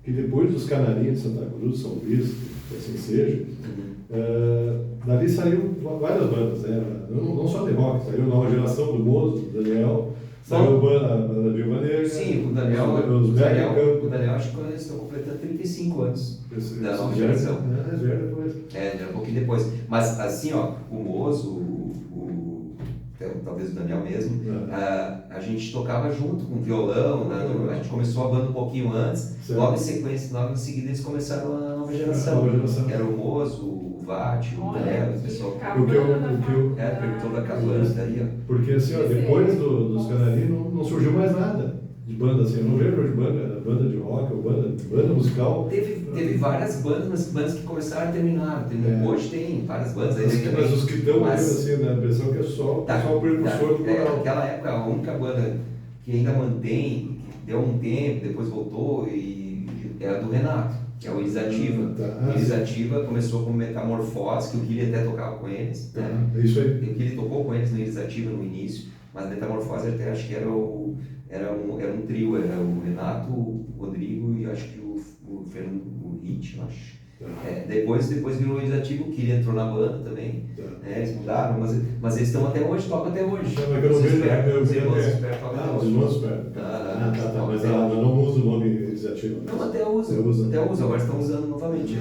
que depois dos Canarinhos de Santa Cruz, São Luís, que assim seja, dali saiu várias bandas, né? Não só de rock, saiu Nova Geração do Mozo, do Daniel, saiu a banda Viúva Negra. Sim, o Daniel acho que eles estão completando 35 anos da Nova Geração. Depois. Um pouquinho depois. Mas assim, o Mozo, talvez o Daniel mesmo, a gente tocava junto com violão, a gente começou a banda um pouquinho antes, logo em sequência, logo em seguida eles começaram a nova geração, que era o Mozo, o Vati, o Daniel, o pessoal. Toda a Cabana daí, ó. Porque assim, ó, depois dos Canarinhos não surgiu mais nada de banda, assim, eu não vejo hoje banda de rock ou banda musical. Teve várias bandas, mas bandas que começaram e terminaram. Hoje tem várias bandas aí. Mas os que estão aí, assim, dá a impressão que é só o precursor do coral. Naquela época, a única banda que ainda mantém, que deu um tempo, depois voltou, é a do Renato, que é o Inisativa. O Inisativa começou com Metamorfose, que o Guilherme até tocava com eles. É isso aí. O Guilherme tocou com eles no Inisativa no início, mas Metamorfose até acho que era um trio, era o Renato, o Rodrigo e acho que o Fernando, o Hit, eu acho. Depois virou o Inisativa, o Kili entrou na banda também, eles mudaram, mas eles estão até hoje, tocam até hoje. Mas eu não vejo, os irmãos Sper tocam até hoje. Os irmãos Sper. Mas ela não usa o nome Inisativa. Não, até usa, agora estão usando novamente.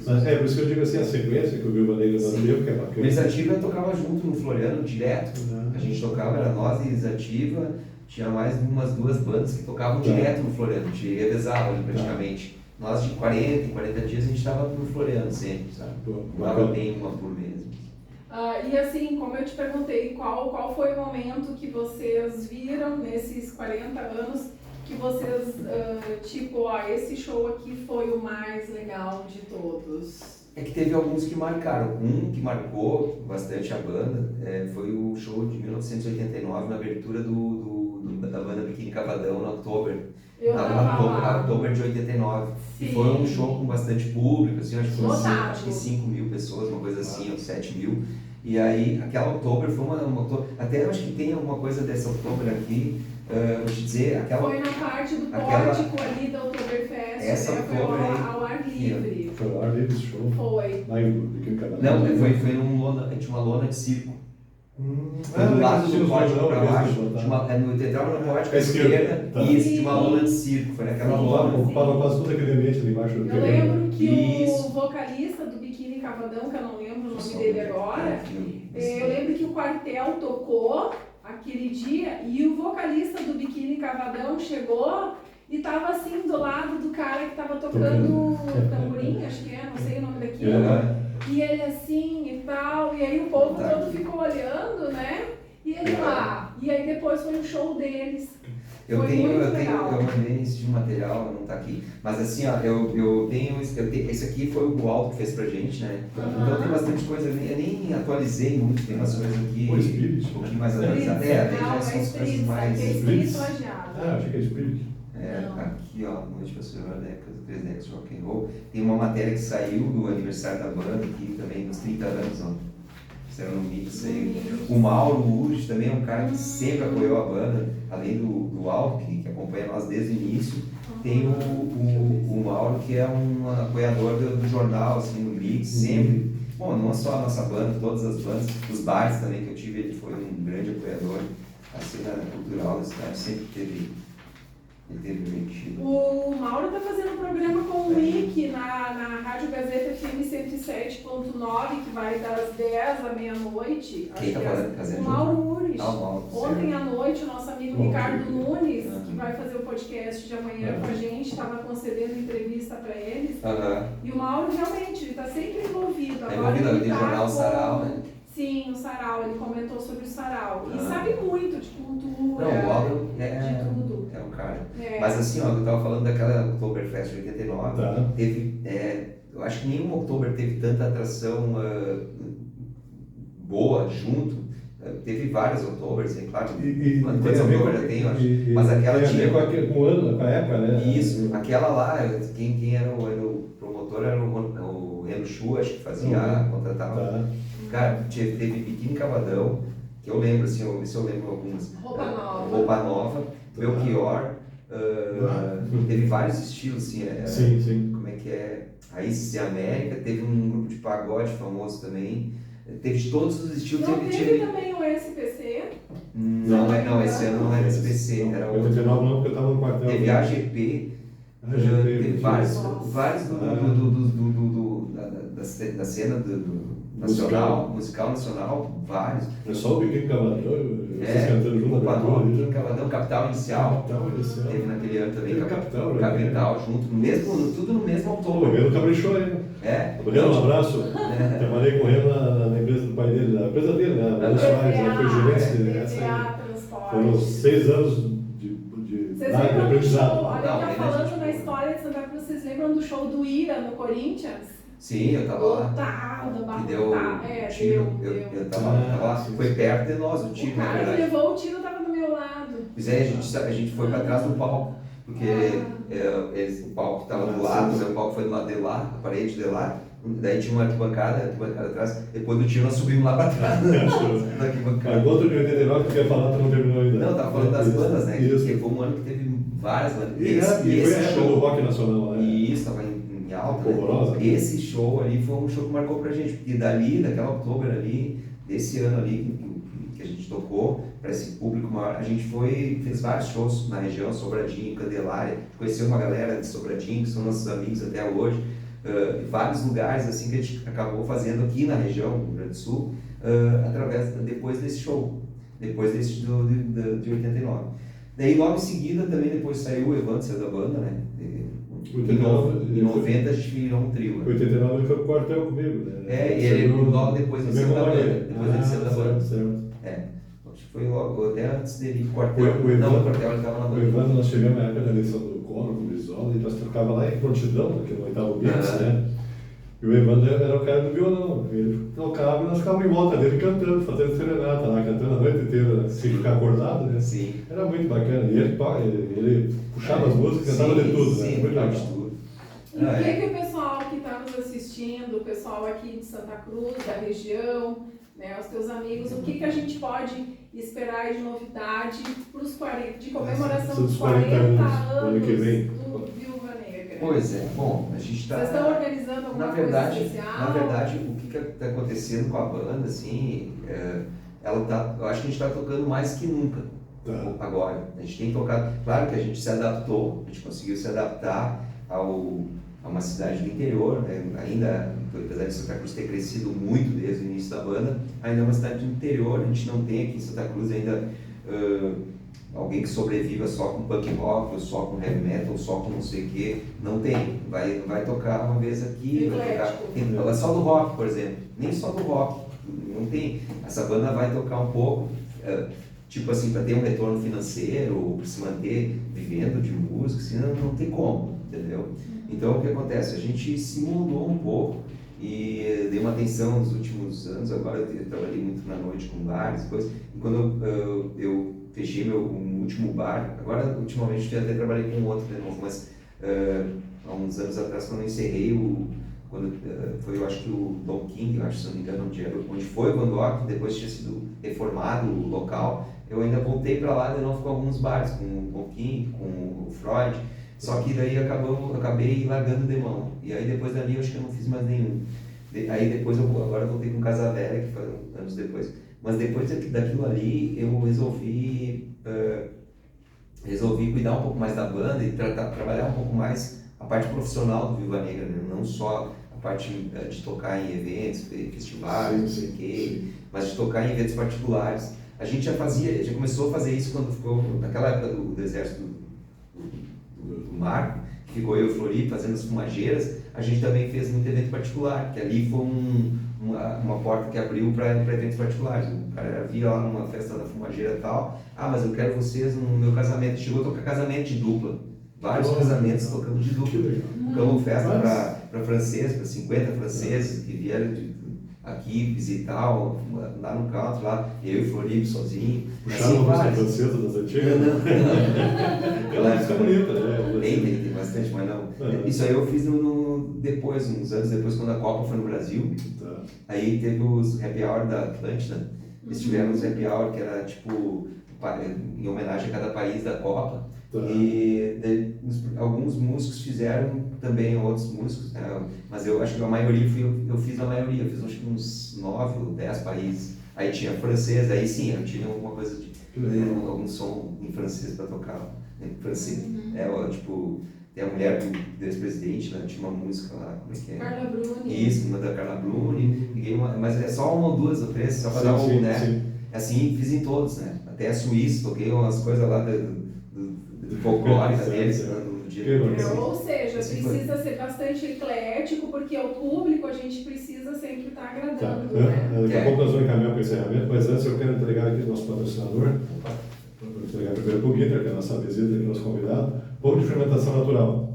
Mas por isso que eu digo assim, a sequência que o Viúva Negra manteve, que é bacana. O Inisativa tocava junto no Floriano, direto, a gente tocava, era nós e Inisativa, tinha mais umas 2 bandas que tocavam direto no Floriano, a gente revezava ali praticamente. Nós de 40 em 40 dias a gente estava no Floriano sempre, sabe? Dava bem uma por mês. E assim, como eu te perguntei, qual foi o momento que vocês viram nesses 40 anos que vocês, esse show aqui foi o mais legal de todos? É que teve alguns que marcaram. Um que marcou bastante a banda foi o show de 1989, na abertura da banda Biquíni Cavadão, no Oktober. Oktober de 89. Sim. E foi um show com bastante público, assim, acho que 5 mil pessoas, uma coisa assim, ou 7 mil. E aí, aquela Oktober foi uma até eu acho que tem alguma coisa dessa Oktober aqui, vou te dizer, aquela... Foi na parte do pórtico ali da Oktoberfest, essa foi ao ar livre. Foi ao ar livre esse show? Foi. Lá em Biquíni Cavadão? Não, foi tinha uma lona de circo. Do lado do pórtico para baixo, entrava no pórtico à esquerda e tinha uma lona de circo, foi naquela lona. Ocupava quase todo aquele ambiente ali embaixo do terreno. Eu lembro que o vocalista do Biquíni Cavadão, que eu não lembro o nome dele agora, eu lembro que o Quartel tocou aquele dia e o vocalista do Biquíni Cavadão chegou e estava assim do lado do cara que estava tocando tamborim, acho que não sei o nome daquilo. E ele assim e tal, e aí o povo todo ficou olhando, né? E ele lá. E aí depois foi o show deles. Eu mandei esse tipo de material, não tá aqui. Mas assim, ó, eu tenho. Esse aqui foi o Alto que fez pra gente, né? Então tem bastante coisa, eu nem atualizei muito, tem umas coisas aqui um pouquinho mais atualizadas. Já são as coisas mais. Achei que é Spirit. Aqui, ó, Noite para celebrar décadas, 3 décadas de rock and roll. Tem uma matéria que saiu do aniversário da banda aqui também, nos 30 anos, ó. Fizeram um mix aí. O Mauro Urge também é um cara que sempre apoiou a banda, além do Al, que acompanha nós desde o início. Tem o Mauro, que é um apoiador do jornal, assim, no mix, sempre. Bom, não só a nossa banda, todas as bandas, os bares também que eu tive, ele foi um grande apoiador. A cena cultural da cidade sempre teve. O Mauro está fazendo um programa com o Mick na Rádio Gazeta FM 107.9, que vai das 10 à meia-noite. Quem está fazendo? O Mauro Ures. Ontem à noite, o nosso amigo Ricardo Nunes, que vai fazer o podcast de amanhã com a gente, estava concedendo entrevista para eles. E o Mauro realmente está sempre envolvido. Agora ele tá jornal Sarau, né? Sim, o Sarau, ele comentou sobre o Sarau. E sabe muito de cultura, o Mauro de tudo. É um cara. Mas assim, ó, eu estava falando daquela Oktoberfest 89, teve, eu acho que nenhum Oktober teve tanta atração boa junto. Teve vários Oktobers, claro, quantos Oktober já tem, eu acho. Mas aquela tinha... com o ano, com a época, né? Isso, aquela lá, quem era o promotor era o Reno Chu, acho que fazia, contratava. Cara, teve Biquíni Cavadão, que eu lembro, assim, eu lembro algumas. Roupa Nova, Belchior, teve vários estilos, assim, sim. Como é que é? Raízes de América, teve um grupo de pagode famoso também, teve de todos os estilos. Não teve também o SPC? Não, esse ano não era SPC, era outro. 89 não, porque eu estava no quartel. Teve AGP, teve vários da cena musical nacional, vários. É só o Biquinho Cavadão, vocês cantando junto, Biquinho Cavadão, Capital Inicial. Teve naquele ano também. Capital, junto, tudo no mesmo autor. O Reno caprichou aí. Reno, um abraço. Trabalhei com o Reno na empresa do pai dele, na empresa dele, né? Ele foi gerente. Foram 6 anos vocês lembram do show? Olha, falando na história de Santa Cruz, vocês lembram do show do Ira no Corinthians? Sim, eu tava lá. Lotado, eu tava lá. Foi perto de nós, o tiro. O cara que levou o tiro tava do meu lado. Pois é, a gente foi pra trás do palco, porque o palco tava do lado, o palco foi do lado de lá, a parede de lá. Daí tinha uma arquibancada atrás, depois do tiro nós subimos lá pra trás. Agora de 89 que ia falar, tu não terminou ainda. Não, tava falando das bandas, né? Que foi um ano que teve várias bandas. E foi a época do rock nacional, né? Isso, tava em alta. Né? Esse show ali foi um show que marcou pra gente, porque daquela outubro ali, desse ano ali que a gente tocou, para esse público maior, a gente fez vários shows na região, Sobradinho, Candelária, conheceu uma galera de Sobradinho, que são nossos amigos até hoje. Vários lugares assim que a gente acabou fazendo aqui na região do Rio Grande do Sul, depois desse show, depois desse de 89. Daí logo em seguida também depois saiu o Evandro, saiu da banda, né? Em 90 a gente virou um trio. Em 89 ele foi pro quartel comigo, né? E ele logo depois ele saiu da banda. Depois ele saiu da banda. Certo. Acho que foi logo, até antes dele ir pro quartel. No quartel ele estava na banda. O Evandro, nós chegamos na época da eleição do Collor, com o Brizola, e nós tocava lá em Prontidão, que é no 8º Bix, né? E o Evandro era o cara do violão. Ele tocava e nós ficávamos em volta dele cantando, fazendo serenata lá, cantando a noite inteira, né? Sem ficar acordado, né? Sim. Era muito bacana. E ele puxava as músicas, cantava de tudo, né? Muito legal. E o que o pessoal que está nos assistindo, o pessoal aqui de Santa Cruz, da região, né, os teus amigos, o que a gente pode esperar de novidade de comemoração dos 40 anos que vem. do Viúva Negra? Pois é, bom, a gente está... Vocês estão organizando alguma coisa especial? Na verdade, o que está acontecendo com a banda, assim, eu acho que a gente está tocando mais que nunca agora. A gente tem tocado, claro que a gente se adaptou, a gente conseguiu se adaptar a uma cidade do interior, né? Ainda, apesar de Santa Cruz ter crescido muito desde o início da banda, ainda é uma cidade do interior. A gente não tem aqui em Santa Cruz ainda alguém que sobreviva só com punk rock, ou só com heavy metal, ou só com não sei o quê. Não tem. Vai tocar uma vez aqui, vai tocar só do rock, por exemplo. Nem só do rock. Não tem. Essa banda vai tocar um pouco, tipo assim, para ter um retorno financeiro, para se manter vivendo de música, senão não tem como, entendeu? Então, o que acontece? A gente se mudou um pouco e dei uma atenção nos últimos anos. Agora eu trabalhei muito na noite com bares e coisas. E quando eu fechei meu último bar, agora ultimamente eu até trabalhei com outro de novo, mas há uns anos atrás, quando eu encerrei foi, eu acho que o Don King, se não me engano, onde foi o Van Gogh, depois tinha sido reformado o local, eu ainda voltei para lá de novo com alguns bares, com o Don King, com o Freud. Só que daí acabei largando de mão. E aí depois dali eu acho que eu não fiz mais nenhum. Aí depois agora eu voltei com Casa Velha, que foi anos depois. Mas depois daquilo ali eu resolvi cuidar um pouco mais da banda e trabalhar um pouco mais a parte profissional do Viúva Negra, né? Não só a parte de tocar em eventos, festivais, não sei o quê, mas de tocar em eventos particulares. A gente já começou a fazer isso quando ficou naquela época do exército do Marco, que ficou eu e o Flori fazendo as fumageiras. A gente também fez muito evento particular, que ali foi uma porta que abriu para eventos particulares. O cara via lá numa festa da fumageira e tal, mas eu quero vocês no meu casamento. Chegou a tocar casamento de dupla, vários casamentos tocando de dupla. Tocamos festa para franceses, para 50 franceses que vieram aqui visitar lá no country, lá, eu e o Floripe sozinho. Puxaram uma música francesa das antigas? Não. Ela é música bonita, né? Tem bastante, mas não. Isso aí eu fiz depois, uns anos depois, quando a Copa foi no Brasil. Aí teve os happy hour da Atlântida. Eles tiveram os happy hour que era tipo em homenagem a cada país da Copa. E alguns músicos fizeram também, outros músicos, né? Mas eu acho que a maioria eu fiz a maioria, eu fiz acho que uns 9 ou 10 países. Aí tinha francês, aí sim, eu tinha alguma coisa algum som em francês para tocar em francês. Tipo, tem a mulher do ex-presidente, né? Tinha uma música lá, como é que é? Carla Bruni. Isso, uma da Carla Bruni, peguei mas é só uma ou duas ou três, só para dar um, né? Sim. Assim, fiz em todos, né? Até a Suíça, toquei umas coisas lá do folclore deles, no dia. Ou seja, precisa ser bastante eclético, porque o público a gente precisa sempre estar agradando, né? Daqui a pouco nós vamos encaminhar para o encerramento, mas antes eu quero entregar aqui o nosso patrocinador, vou entregar primeiro para o Guinter, que é a nossa visita aqui, nosso convidado, pão de fermentação natural.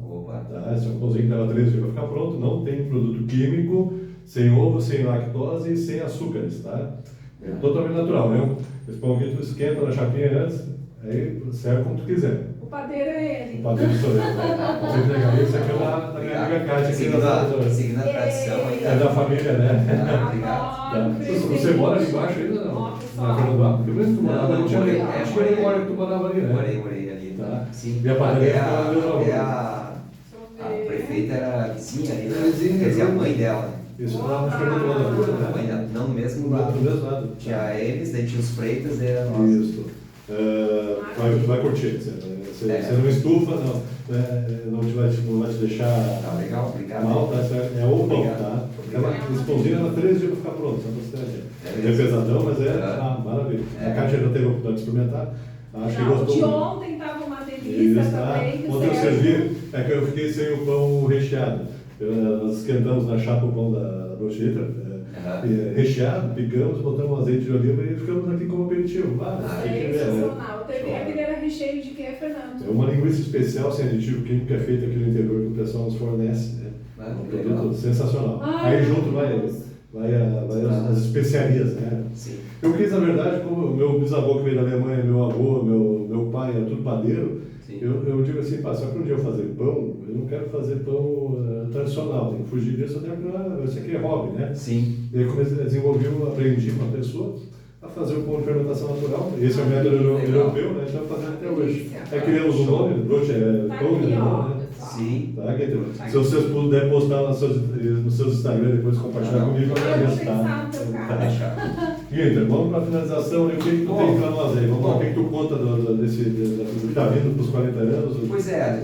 Tá? Esse é um pãozinho que leva 3 dias para ficar pronto, não tem produto químico, sem ovo, sem lactose e sem açúcares, tá? É totalmente natural, né? Esse pão aqui tu esquenta na chapinha antes, aí serve como tu quiser. O padeiro é ele. O padeiro sou eu, né? Você entregar isso aqui da minha amiga Kátia. Seguindo a tradição aí. É da família, né? Obrigado. Você mora ali embaixo ainda, não? Na Fernando Alves? Porque mesmo tu morava ali, tinha memória que tu morava ali, né? Morei ali. Tá. Sim. E a padaria a prefeita era a vizinha ali, quer dizer, a mãe dela. Isso lá no Fernando Alves, né? A mãe dela, não, no mesmo lado. No mesmo lado. Tinha eles, daí tinha os Freitas, era nós. Isso. Vai curtir, você não estufa, não vai te deixar legal, obrigado. mal, tá? É o pão, tá? Esse pãozinho era 3 dias para ficar pronto, só para você ter. É pesadão, mas maravilha. A Kátia já teve a oportunidade de experimentar, acho que gostou. De ontem estava uma delícia também. Ontem eu servi, é que eu fiquei sem o pão recheado. Nós esquentamos na chapa o pão da brocheta, recheado, picamos, botamos azeite de oliva e ficamos aqui como aperitivo. Sensacional. Aquele era recheio de quê, Fernando? É uma linguiça especial sem aditivo químico que é feita aqui no interior que o pessoal nos fornece. Né? Um produto sensacional. Aí junto vai as especiarias, né? Sim. Eu quis, na verdade, como o meu bisavô que veio da Alemanha, meu avô, meu pai é tudo padeiro, eu digo assim, só que um dia eu fazer pão, eu não quero fazer pão tradicional, tenho que fugir disso até porque isso aqui é hobby, né? Sim. E aí comecei a desenvolver, aprendi com a pessoa a fazer o pão de fermentação natural. Esse é o método europeu, né? Então fazendo até hoje. Aí criamos um nome, broche pão de limão, né? Sim. Tá? Se vocês puderem postar nos seus Instagram depois compartilhar comigo, eu agradeço, tá? Guinter, vamos para a finalização, o que tu tem para nós aí? O que tu conta do que está vindo para os 40 anos? Pois é,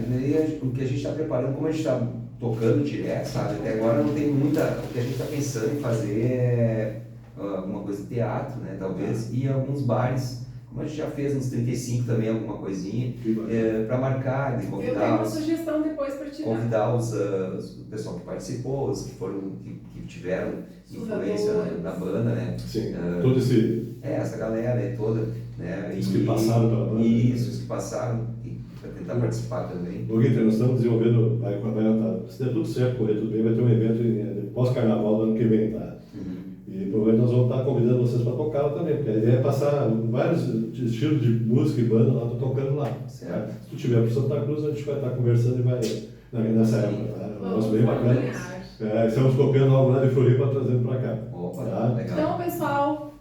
o que a gente está preparando, como a gente está tocando direto, sabe? Até agora não tem muita. O que a gente está pensando em fazer é alguma coisa de teatro, né? Talvez, e alguns bares. Como a gente já fez nos 35 também alguma coisinha, para marcar, de convidar. Eu tenho uma sugestão depois para te dar. Convidar o pessoal que participou, os que tiveram influência na banda, né? Sim, todo esse... essa galera aí toda, né? Os que passaram pela banda. Isso, os que passaram, para tentar participar também. O Guinter, nós estamos desenvolvendo, se der tudo certo, correr tudo bem, vai ter um evento pós-carnaval do ano que vem, tá? E provavelmente nós vamos estar convidando vocês para tocar lá também, porque a ideia é passar vários estilos de música e banda lá, tocando lá. Certo. Se tu tiver para Santa Cruz, a gente vai estar conversando e vai nessa época. Tá? Um negócio bem bacana. Estamos copiando algo lá de Floripa, trazendo para cá. Opa, tá? Legal. Então, pessoal,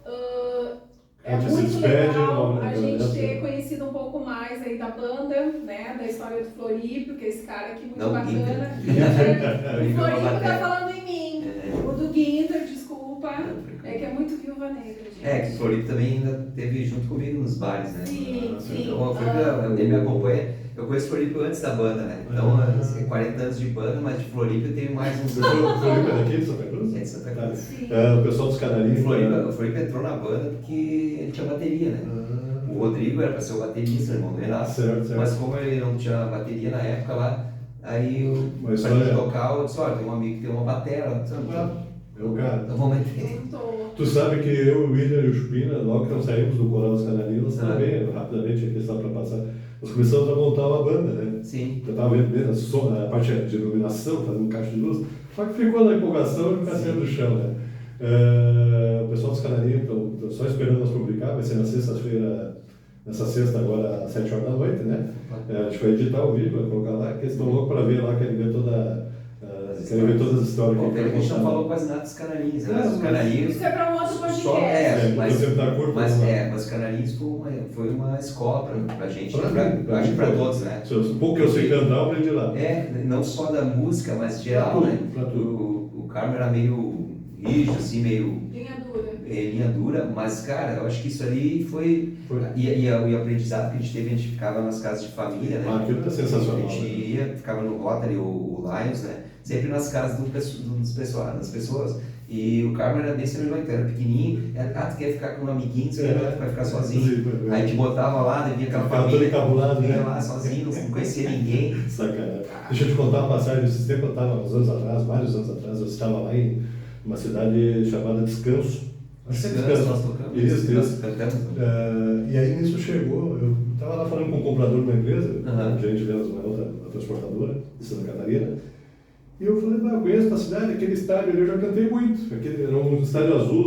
é muito legal a gente ter conhecido um pouco mais aí da banda, né, da história do Floripa, que é esse cara aqui muito bacana. O Floripa tá falando em mim. O do Guinter, desculpa. É que é muito Viúva Negra, gente. Que o Floripa também ainda teve junto comigo nos bares, né? Sim. Então, o Floripa, ele me acompanha. Eu conheço Floripa antes da banda, né? Então, 40 anos de banda, mas de Floripa eu tenho mais uns... Floripa é daqui de Santa Cruz? É de Santa Cruz. Sim. O pessoal dos Canarinhos... O Floripa entrou na banda porque ele tinha bateria, né? O Rodrigo era para ser o baterista, irmão do Renato. Certo. Mas como ele não tinha bateria na época lá, aí pra gente tocar, eu disse, olha, tem um amigo que tem uma batera. É o cara. Então vamos meter. Tu sabe que eu, o William e o Chupina, logo que nós saímos do Coral dos Canarinhos, também, rapidamente, aqui só para passar, nós começamos a montar uma banda, né? Sim. Eu estava vendo bem a parte de iluminação, fazendo caixa de luz, só que ficou na empolgação e ficar saindo do chão, né? O pessoal dos Canarinhos estão só esperando nós publicar, vai ser na sexta-feira, nessa sexta agora às 7 horas da noite, né? A gente vai editar o vídeo, vai colocar lá, que eles estão loucos para ver lá, querem ver todas as histórias que a gente não falou quase nada dos Canarinhos, né? Os Canarinhos... Isso é para um outro podcast. Mas os Canarinhos foi uma escola pra gente, acho que para todos, né? Um pouco que eu sei cantar, eu aprendi lá. Não só da música, mas geral, né? O Carmo era meio rígido, assim, meio... Linha dura, mas, cara, eu acho que isso ali foi... E o aprendizado que a gente teve, a gente ficava nas casas de família, né? Aquilo é sensacional. A gente ia, ficava no Rotary, o Lions, né? sempre nas casas das pessoas. E o Carmo era bem semelhante, era pequenininho, tu quer ficar com um amiguinho, tu vai ficar sozinho. Aí a gente botava lá, daí vinha aquela família, vinha lá sozinho, não conhecia ninguém. Sacanagem. Deixa eu te contar uma passagem, esse tempo eu estava vários anos atrás, eu estava lá em uma cidade chamada Descanso. Descanso, nós tocamos. Isso. E aí nisso chegou, eu estava lá falando com um comprador de uma empresa, gerente de vendas de uma outra transportadora de Santa Catarina, e eu falei, eu conheço a cidade, aquele estádio ali eu já cantei muito, era um estádio azul,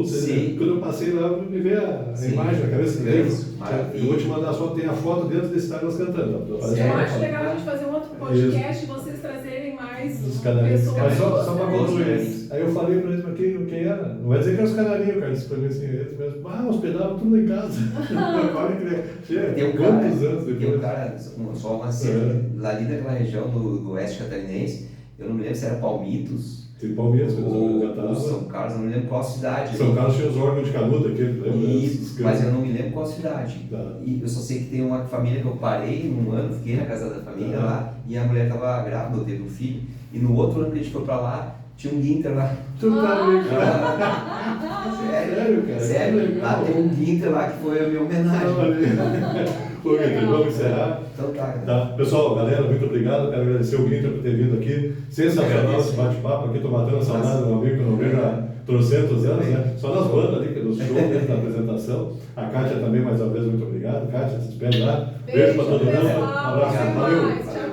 quando eu passei lá, eu me veio a imagem na cabeça dele. Eu vou te mandar tem a foto dentro desse estádio nós cantando. Eu acho legal a gente fazer um outro podcast e vocês trazerem mais pessoas. Mas só para concluir. Aí eu falei para eles, mas quem era? Não vai dizer que era os canarinhos, cara, disse para mim assim, eles hospedavam tudo em casa. Tem quantos anos depois? Tem um cara, só uma cena, lá ali naquela região do oeste catarinense, eu não me lembro se era Palmitos. Tem Palmeiras, ou São Carlos, eu não me lembro qual cidade. São Carlos tinha os órgãos de canudo aqui, lembra? Mas eu não me lembro qual cidade. E eu só sei que tem uma família que eu parei num ano, fiquei na casa da família lá, e a mulher estava grávida, eu teve um filho, e no outro ano que a gente foi pra lá, tinha um Ginter lá. Tu tá Sério, cara? Sério? Lá tem um Ginter lá que foi a minha homenagem. Vamos encerrar. Então tá. Pessoal, galera, muito obrigado. Quero agradecer o Ginter por ter vindo aqui. Sensacional esse bate-papo aqui. Estou matando a saudade do meu amigo que eu não vejo há trocentos anos, né? Só nas bandas ali, nos shows, na apresentação. A Kátia também, mais uma vez, muito obrigado. Kátia, se despede lá. Beijo para todo mundo. Um abraço. Valeu.